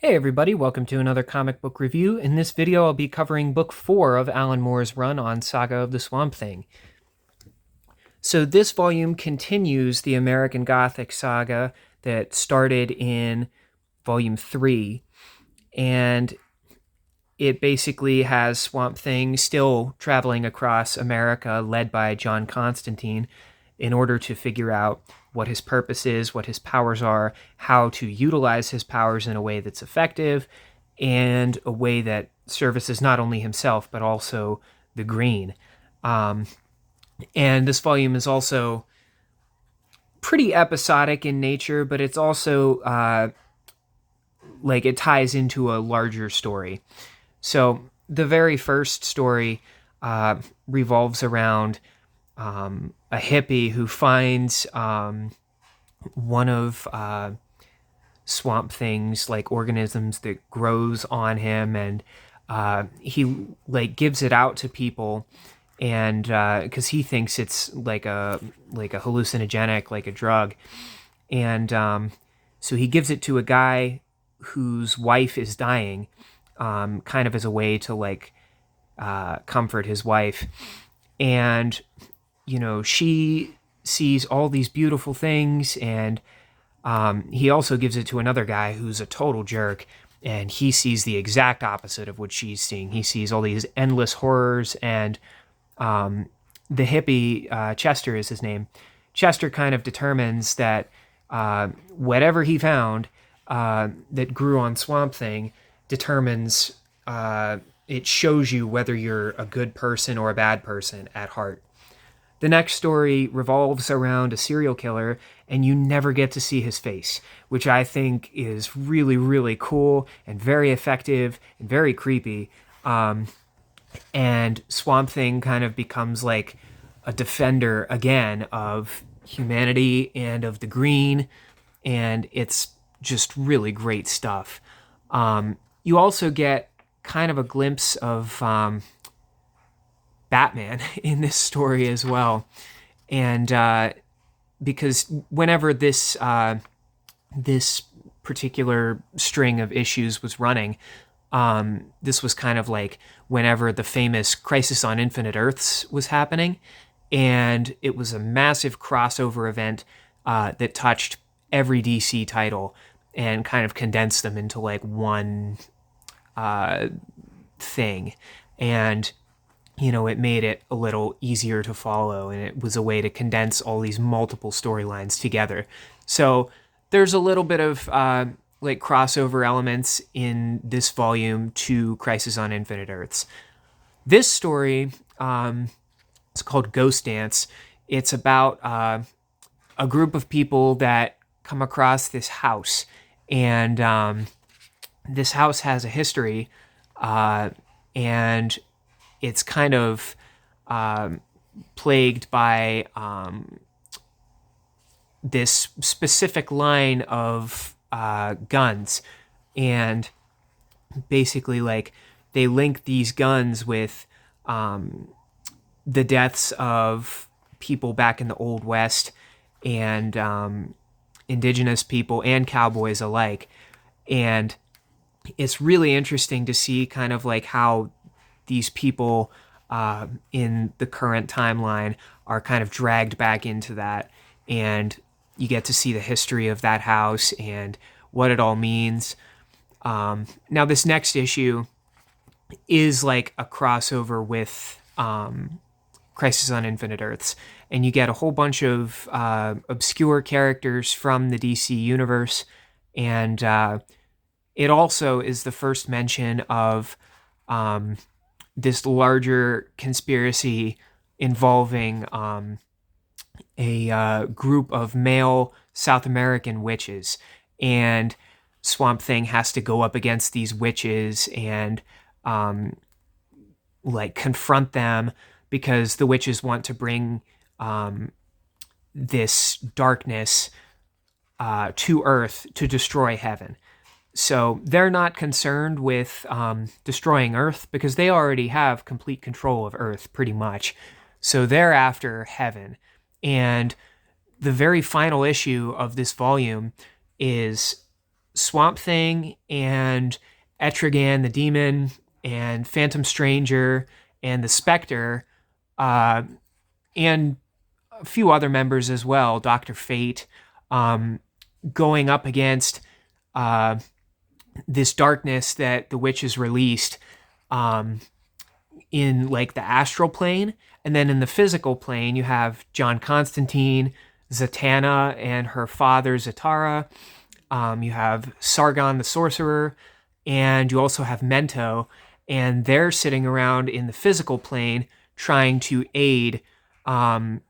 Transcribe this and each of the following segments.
Hey everybody, welcome to another comic book review. In this video, I'll be covering book 4 of Alan Moore's run on Saga of the Swamp Thing. So this volume continues the American Gothic saga that started in volume 3, and it basically has Swamp Thing still traveling across America, led by John Constantine, in order to figure out what his purpose is, what his powers are, how to utilize his powers in a way that's effective, and a way that services not only himself, but also the Green. And this volume is also pretty episodic in nature, but it's also like it ties into a larger story. So the very first story revolves around a hippie who finds one of Swamp Thing's like organisms that grows on him, and he like gives it out to people, and because he thinks it's like a hallucinogenic, like a drug, and so he gives it to a guy whose wife is dying, kind of as a way to like comfort his wife. And she sees all these beautiful things, and he also gives it to another guy who's a total jerk, and he sees the exact opposite of what she's seeing. He sees all these endless horrors, and the hippie, Chester is his name. Chester kind of determines that whatever he found that grew on Swamp Thing determines, it shows you whether you're a good person or a bad person at heart. The next story revolves around a serial killer, and you never get to see his face, which I think is really, really cool and very effective and very creepy. And Swamp Thing kind of becomes like a defender again of humanity and of the Green, and it's just really great stuff. You also get kind of a glimpse of Batman in this story as well, and because whenever this particular string of issues was running, this was kind of like whenever the famous Crisis on Infinite Earths was happening, and it was a massive crossover event that touched every DC title and kind of condensed them into like one thing. And it made it a little easier to follow, and it was a way to condense all these multiple storylines together. So there's a little bit of like crossover elements in this volume to Crisis on Infinite Earths. This story, it's called Ghost Dance. It's about a group of people that come across this house, and this house has a history, and it's kind of plagued by this specific line of guns, and basically like they link these guns with the deaths of people back in the Old West, and indigenous people and cowboys alike. And it's really interesting to see kind of like how these people in the current timeline are kind of dragged back into that, and you get to see the history of that house and what it all means. Now, this next issue is like a crossover with Crisis on Infinite Earths, and you get a whole bunch of obscure characters from the DC universe, and it also is the first mention of this larger conspiracy involving a group of male South American witches, and Swamp Thing has to go up against these witches and like confront them, because the witches want to bring this darkness to Earth to destroy heaven. So they're not concerned with destroying Earth, because they already have complete control of Earth pretty much. So they're after heaven. And the very final issue of this volume is Swamp Thing and Etrigan the Demon and Phantom Stranger and the Spectre, uh, and a few other members as well, Dr. Fate, um, going up against uh, this darkness that the witches released, um, in like the astral plane. And then in the physical plane, you have John Constantine, Zatanna and her father Zatara. You have Sargon the sorcerer, and you also have Mento, and they're sitting around in the physical plane trying to aid um,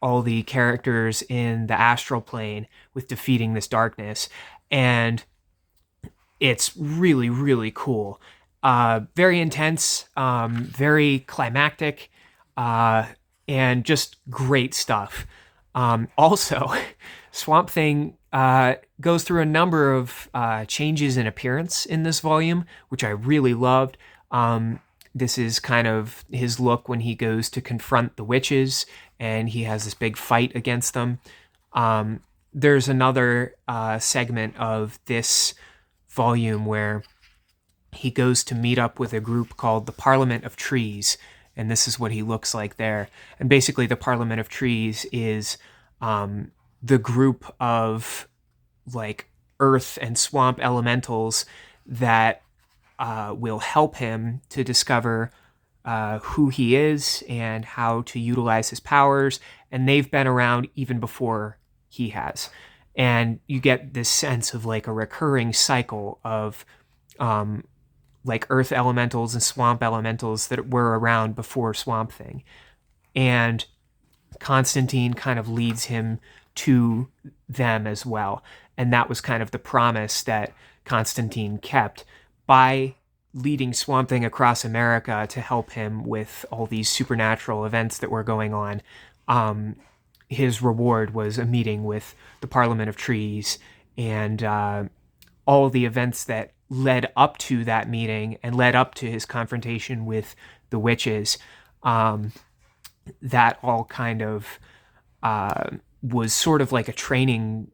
all the characters in the astral plane with defeating this darkness. And it's really, really cool. Very intense, very climactic, uh, and just great stuff. Also, Swamp Thing goes through a number of changes in appearance in this volume, which I really loved. This is kind of his look when he goes to confront the witches and he has this big fight against them. There's another segment of this volume where he goes to meet up with a group called the Parliament of Trees, and this is what he looks like there. And basically, the Parliament of Trees is the group of like earth and swamp elementals that will help him to discover who he is and how to utilize his powers. And they've been around even before he has. And you get this sense of like a recurring cycle of like earth elementals and swamp elementals that were around before Swamp Thing. And Constantine kind of leads him to them as well. And that was kind of the promise that Constantine kept by leading Swamp Thing across America to help him with all these supernatural events that were going on. His reward was a meeting with the Parliament of Trees and all the events that led up to that meeting and led up to his confrontation with the witches. That all kind of was sort of like a training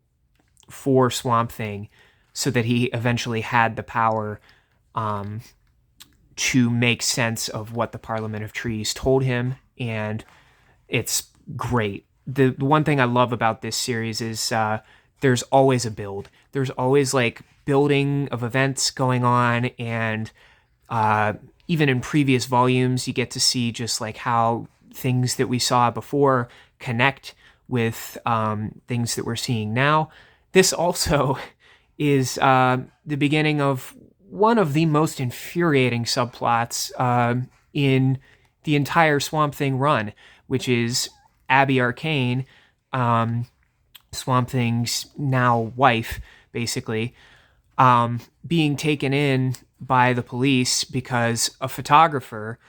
for Swamp Thing so that he eventually had the power to make sense of what the Parliament of Trees told him. And it's great. The one thing I love about this series is there's always a build. There's always like building of events going on, and even in previous volumes, you get to see just like how things that we saw before connect with things that we're seeing now. This also is the beginning of one of the most infuriating subplots in the entire Swamp Thing run, which is Abby Arcane, Swamp Thing's now wife, basically, being taken in by the police because a photographer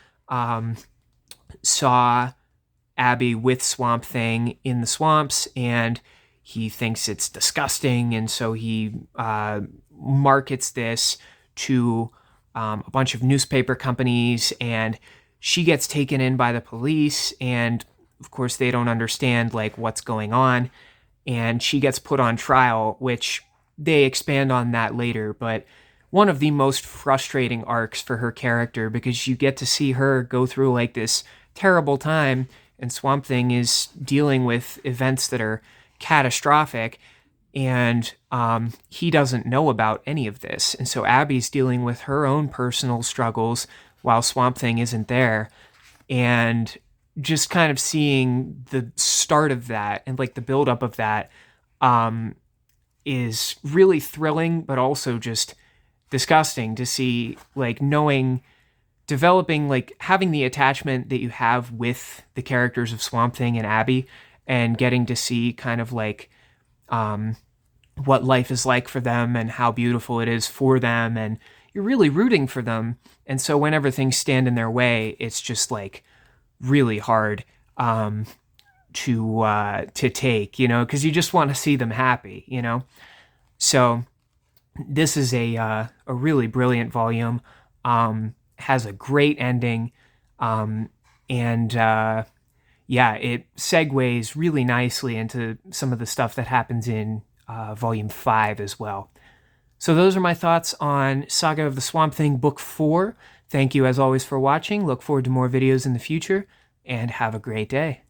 saw Abby with Swamp Thing in the swamps, and he thinks it's disgusting, and so he markets this to a bunch of newspaper companies, and she gets taken in by the police, and of course they don't understand like what's going on, and she gets put on trial, which they expand on that later, but one of the most frustrating arcs for her character, because you get to see her go through like this terrible time, and Swamp Thing is dealing with events that are catastrophic, and he doesn't know about any of this. And so Abby's dealing with her own personal struggles while Swamp Thing isn't there. And just kind of seeing the start of that and like the buildup of that is really thrilling, but also just disgusting to see, like developing, like having the attachment that you have with the characters of Swamp Thing and Abby, and getting to see kind of like what life is like for them and how beautiful it is for them, and you're really rooting for them. And so whenever things stand in their way, it's just like really hard to take, because you just want to see them happy, So this is a really brilliant volume. Has a great ending, and it segues really nicely into some of the stuff that happens in Volume 5 as well. So those are my thoughts on Saga of the Swamp Thing Book 4. Thank you as always for watching. Look forward to more videos in the future, and have a great day.